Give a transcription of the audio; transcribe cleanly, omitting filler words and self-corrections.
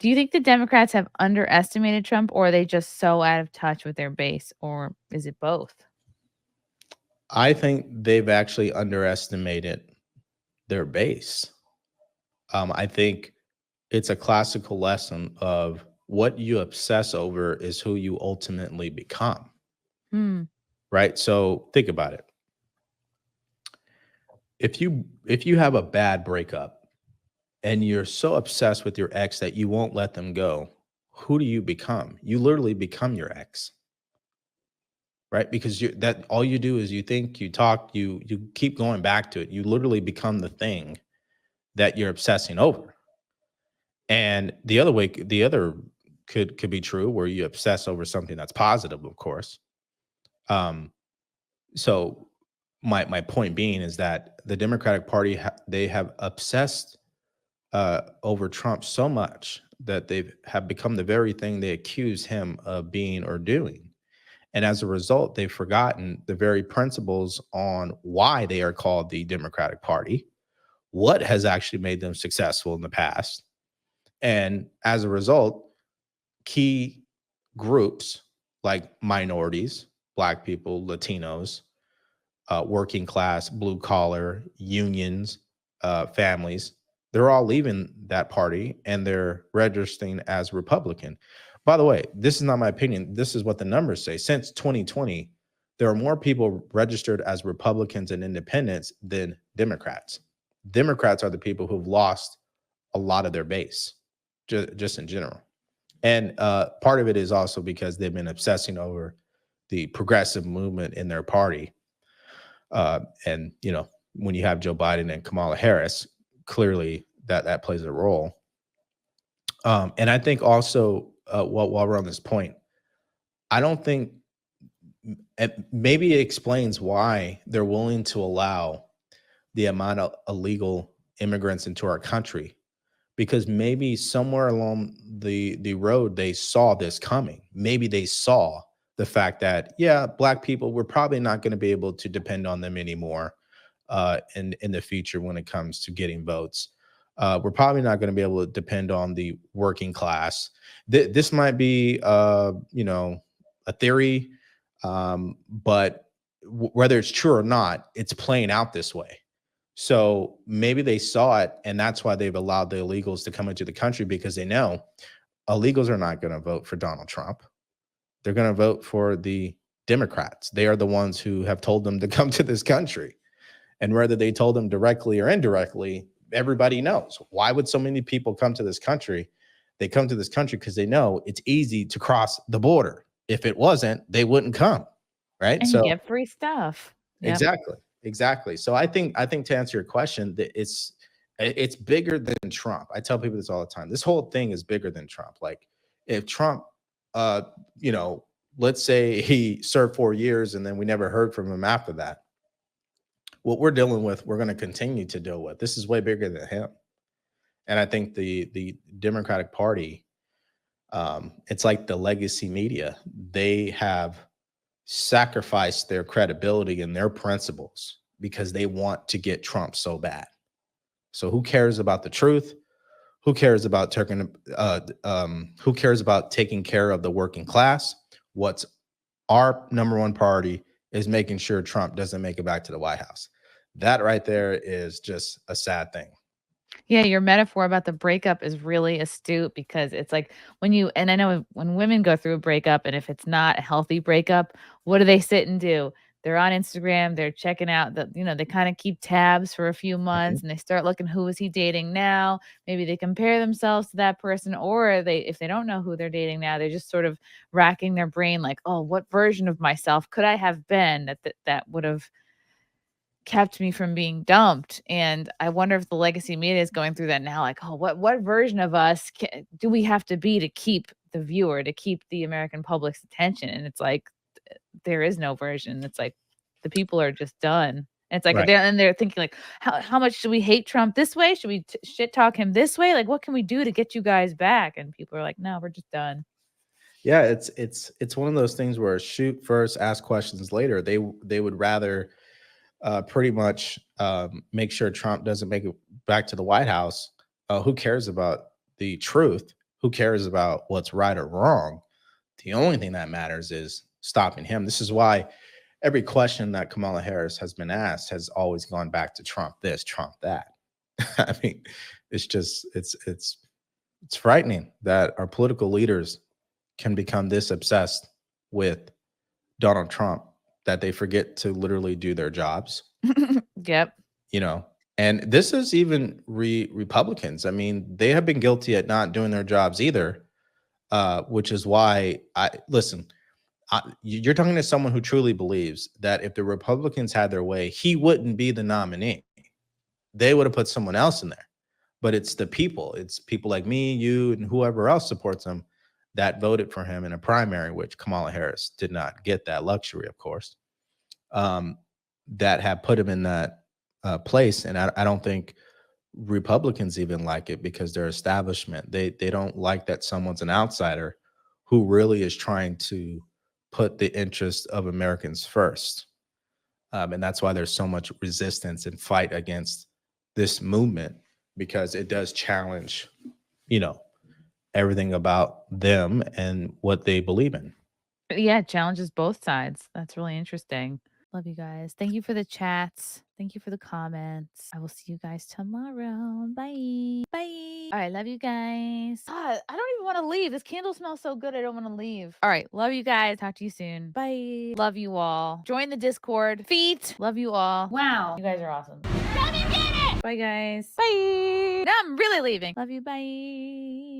Do you think the Democrats have underestimated Trump, or are they just so out of touch with their base, or is it both? I think they've actually underestimated their base. I think it's a classical lesson of what you obsess over is who you ultimately become, Hmm. right? So think about it. If you have a bad breakup and you're so obsessed with your ex that you won't let them go, who do you become? You literally become your ex, right? Because you that all you do is you think, you talk, you keep going back to it. You literally become the thing that you're obsessing over. And the other could be true where you obsess over something that's positive, of course. Um, so my point being is that the Democratic Party they have obsessed over Trump so much that they have become the very thing they accuse him of being or doing. And as a result, they've forgotten the very principles on why they are called the Democratic Party, what has actually made them successful in the past. And as a result, key groups like minorities, Black people, Latinos, working class, blue collar, unions, families, they're all leaving that party and they're registering as Republican. By the way, this is not my opinion. This is what the numbers say. Since 2020, there are more people registered as Republicans and independents than Democrats. Democrats are the people who've lost a lot of their base, just in general. And part of it is also because they've been obsessing over the progressive movement in their party. And when you have Joe Biden and Kamala Harris, clearly that plays a role. And I think also, while we're on this point, I don't think maybe it explains why they're willing to allow the amount of illegal immigrants into our country, because maybe somewhere along the road they saw this coming. Maybe they saw the fact that, yeah, Black people, we're probably not going to be able to depend on them anymore in the future when it comes to getting votes. We're probably not going to be able to depend on the working class. This might be a theory, but whether it's true or not, it's playing out this way. So maybe they saw it, and that's why they've allowed the illegals to come into the country, because they know illegals are not going to vote for Donald Trump. They're going to vote for the Democrats. They are the ones who have told them to come to this country. And whether they told them directly or indirectly, everybody knows. Why would so many people come to this country? They come to this country because they know it's easy to cross the border. If it wasn't, they wouldn't come, right? And you So get free stuff. Yep. exactly. So I think to answer your question, that it's bigger than Trump. I tell people this all the time. This whole thing is bigger than Trump. Like, if Trump, uh, you know, let's say he served 4 years and then we never heard from him after that, what we're dealing with, we're going to continue to deal with. This is way bigger than him. And I think the Democratic Party, it's like the legacy media. They have sacrificed their credibility and their principles because they want to get Trump so bad. So who cares about the truth? Who cares about who cares about taking care of the working class? What's our number one priority is making sure Trump doesn't make it back to the White House. That right there is just a sad thing. Yeah, your metaphor about the breakup is really astute, because it's like and I know when women go through a breakup, and if it's not a healthy breakup, what do they sit and do? They're on Instagram, they're checking out they kind of keep tabs for a few Mhm. months, and they start looking, who is he dating now? Maybe they compare themselves to that person, or if they don't know who they're dating now, they're just sort of racking their brain like, oh, what version of myself could I have been that would have kept me from being dumped. And I wonder if the legacy media is going through that now, like, oh, what version of us do we have to be to keep the viewer, to keep the American public's attention? And it's like, there is no version. It's like the people are just done. And it's like Right. they're thinking like, how much should we hate Trump this way? Should we shit talk him this way? Like, what can we do to get you guys back? And people are like, no, we're just done. Yeah, it's one of those things where shoot first, ask questions later. They would rather pretty much make sure Trump doesn't make it back to the White House. Who cares about the truth? Who cares about what's right or wrong? The only thing that matters is stopping him. This is why every question that Kamala Harris has been asked has always gone back to Trump this, Trump that. I mean, it's just it's frightening that our political leaders can become this obsessed with Donald Trump that they forget to literally do their jobs. Yep. You know, and this is even Republicans. I mean, they have been guilty at not doing their jobs either, which is why you're talking to someone who truly believes that if the Republicans had their way, he wouldn't be the nominee. They would have put someone else in there. But it's the people. It's people like me, you, and whoever else supports him that voted for him in a primary, which Kamala Harris did not get that luxury, of course, that have put him in that place. And I don't think Republicans even like it because they're establishment. They don't like that someone's an outsider who really is trying to put the interest of Americans first. And that's why there's so much resistance and fight against this movement, because it does challenge, everything about them and what they believe in. Yeah, it challenges both sides. That's really interesting. Love you guys. Thank you for the chats. Thank you for the comments. I will see you guys tomorrow. Bye. Bye. All right. Love you guys. God, I don't even want to leave. This candle smells so good. I don't want to leave. All right. Love you guys. Talk to you soon. Bye. Love you all. Join the Discord. Feet. Love you all. Wow. You guys are awesome. Love you, get it. Bye, guys. Bye. Now I'm really leaving. Love you. Bye.